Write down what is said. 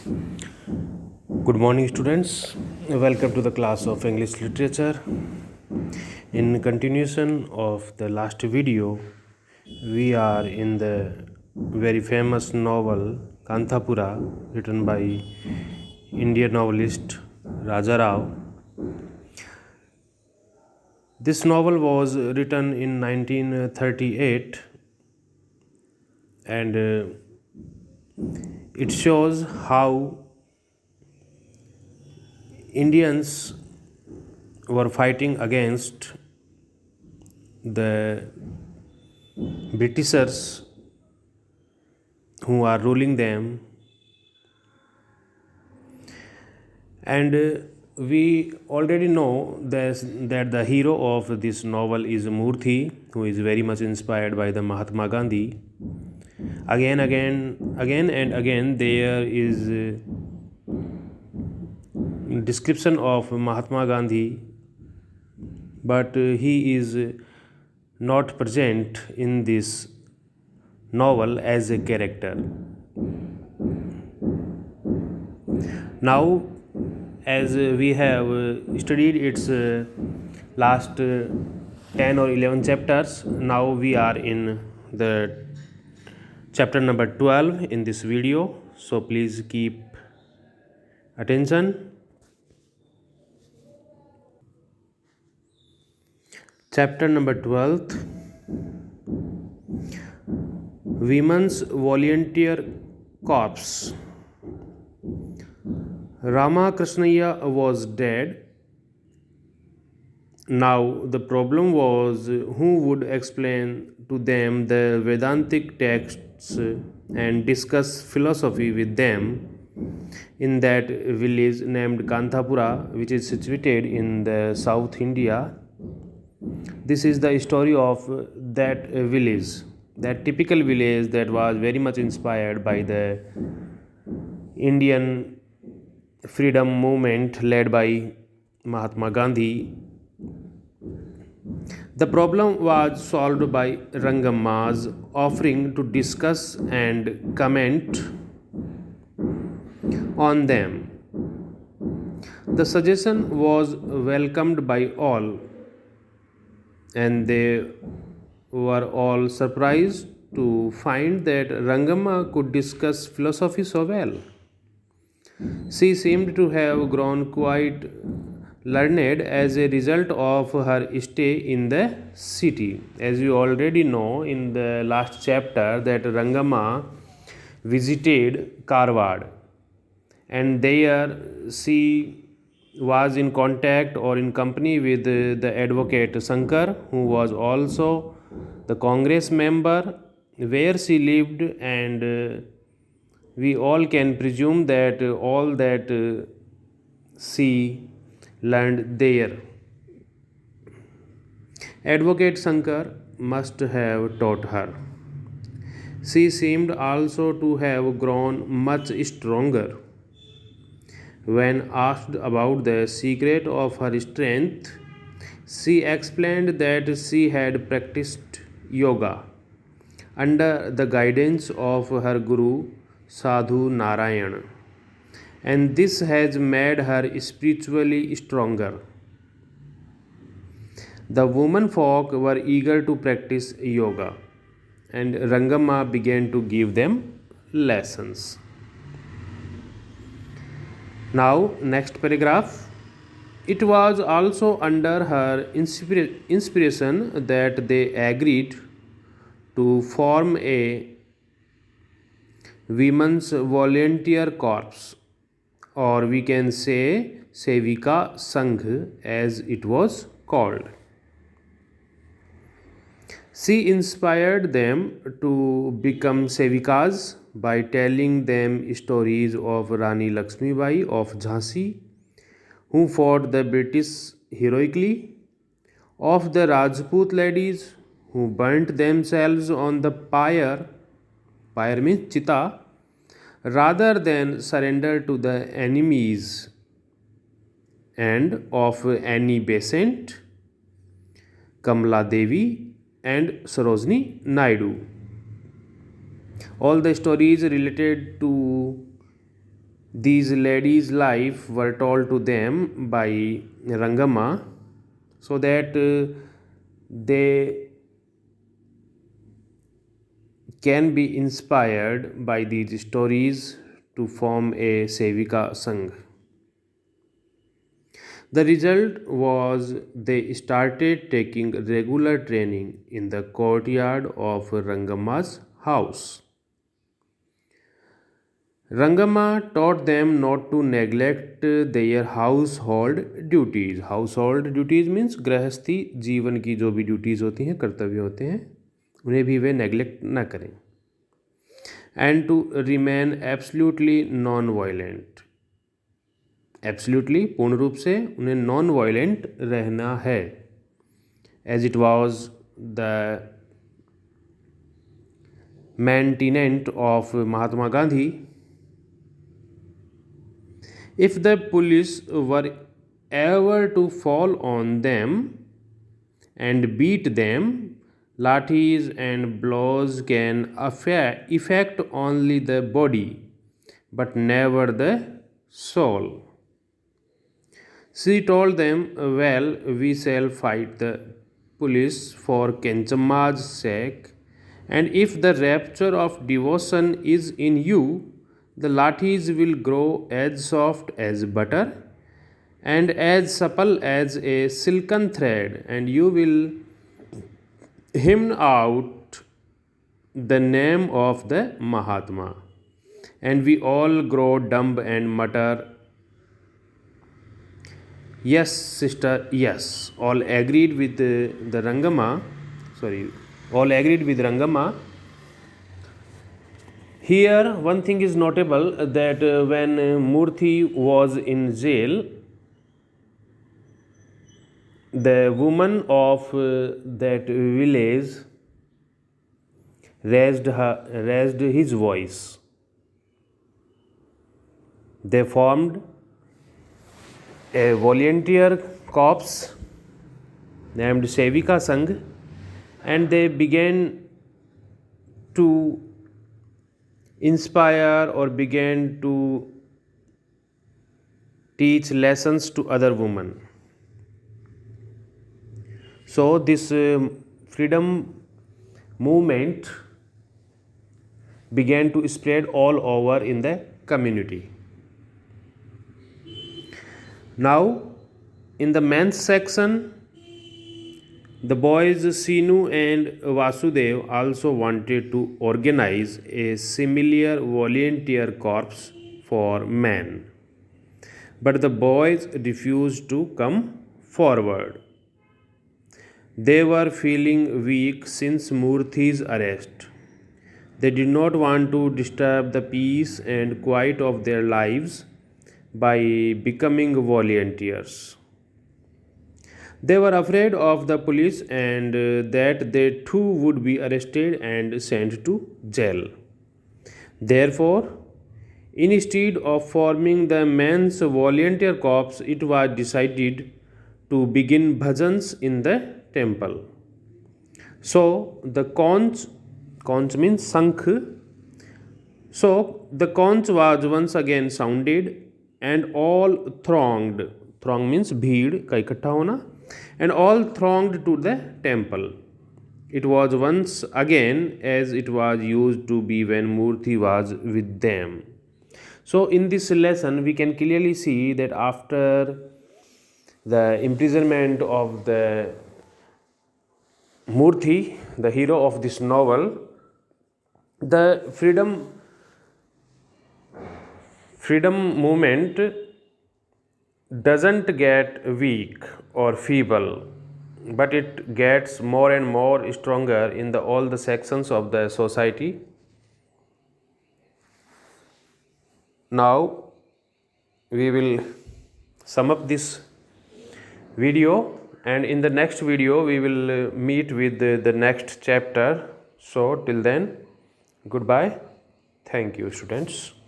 Good morning, students. Welcome to the class of English Literature. In continuation of the last video, we are in the very famous novel Kanthapura, written by Indian novelist Raja Rao. This novel was written in 1938 and it shows how Indians were fighting against the Britishers who are ruling them, and we already know that the hero of this novel is Murthy, who is very much inspired by the Mahatma Gandhi. Again and again, there is description of Mahatma Gandhi, but he is not present in this novel as a character. Now, as we have studied its last 10 or 11 chapters, now we are in the chapter number 12 in this video. So please keep attention. Chapter number 12, Women's Volunteer Corps. Ramakrishnaya was dead. Now the problem was who would explain to them the Vedantic texts and discuss philosophy with them in that village named Kanthapura, which is situated in the South India. This is the story of that village, that typical village that was very much inspired by the Indian freedom movement led by Mahatma Gandhi. The problem was solved by Rangamma's offering to discuss and comment on them. The suggestion was welcomed by all, and they were all surprised to find that Rangamma could discuss philosophy so well. She seemed to have grown quite learned as a result of her stay in the city. As you already know in the last chapter, that Rangamma visited Karwad, and there she was in contact or in company with the advocate Shankar, who was also the Congress member where she lived, and we all can presume that all that she learned there. Advocate Shankar must have taught her. She seemed also to have grown much stronger. When asked about the secret of her strength, she explained that she had practiced yoga under the guidance of her guru Sadhu Narayan, and this has made her spiritually stronger. The women folk were eager to practice yoga, and Rangamma began to give them lessons. Now, next paragraph. It was also under her inspiration that they agreed to form a women's volunteer corps, or we can say Sevika Sangh as it was called. She inspired them to become Sevikas by telling them stories of Rani Lakshmibai of Jhansi, who fought the British heroically, of the Rajput ladies who burnt themselves on the pyre means chita, rather than surrender to the enemies, and of Annie Besant, Kamala Devi, and Sarojini Naidu. All the stories related to These ladies' life were told to them by Rangama so that they can be inspired by these stories to form a Sevika Sangh. The result was they started taking regular training in the courtyard of Rangama's house. Rangama taught them not to neglect their household duties. Household duties means गृहस्थी जीवन की जो भी duties होती हैं, कर्तव्य होते हैं, उन्हें भी वे नेग्लेक्ट ना करें. And to remain absolutely non-violent. Absolutely पूर्ण रूप से उन्हें non-violent रहना है. As it was the main tenet of Mahatma Gandhi. If the police were ever to fall on them and beat them, lathis and blows can affect only the body but never the soul. She told them, well, we shall fight the police for Kenchamma's sake, and if the rapture of devotion is in you, the lathis will grow as soft as butter and as supple as a silken thread, and you will hymn out the name of the Mahatma. And we all grow dumb and mutter, yes, sister, yes. All agreed with the Rangama. All agreed with Rangama. Here, one thing is notable that when Murthy was in jail, the woman of that village raised his voice. They formed a volunteer corps named Sevika Sangh, and they began to inspire or began to teach lessons to other women. So this freedom movement began to spread all over in the community. Now, in the men's section, the boys Sinu and Vasudev also wanted to organize a similar volunteer corps for men. But the boys refused to come forward. They were feeling weak since Murthy's arrest. They did not want to disturb the peace and quiet of their lives by becoming volunteers. They were afraid of the police and that they too would be arrested and sent to jail. Therefore, instead of forming the men's volunteer corps, it was decided to begin bhajans in the temple. So the conch means sankh. So the conch was once again sounded, and all thronged. Throng means bheed ka ikatha hona, and all thronged to the temple. It was once again as it was used to be when Murthy was with them. So in this lesson, we can clearly see that after the imprisonment of the Murthy, the hero of this novel, the freedom movement doesn't get weak or feeble, but it gets more and more stronger in all the sections of the society. Now we will sum up this video, and in the next video we will meet with the next chapter. So till then, goodbye. Thank you, students.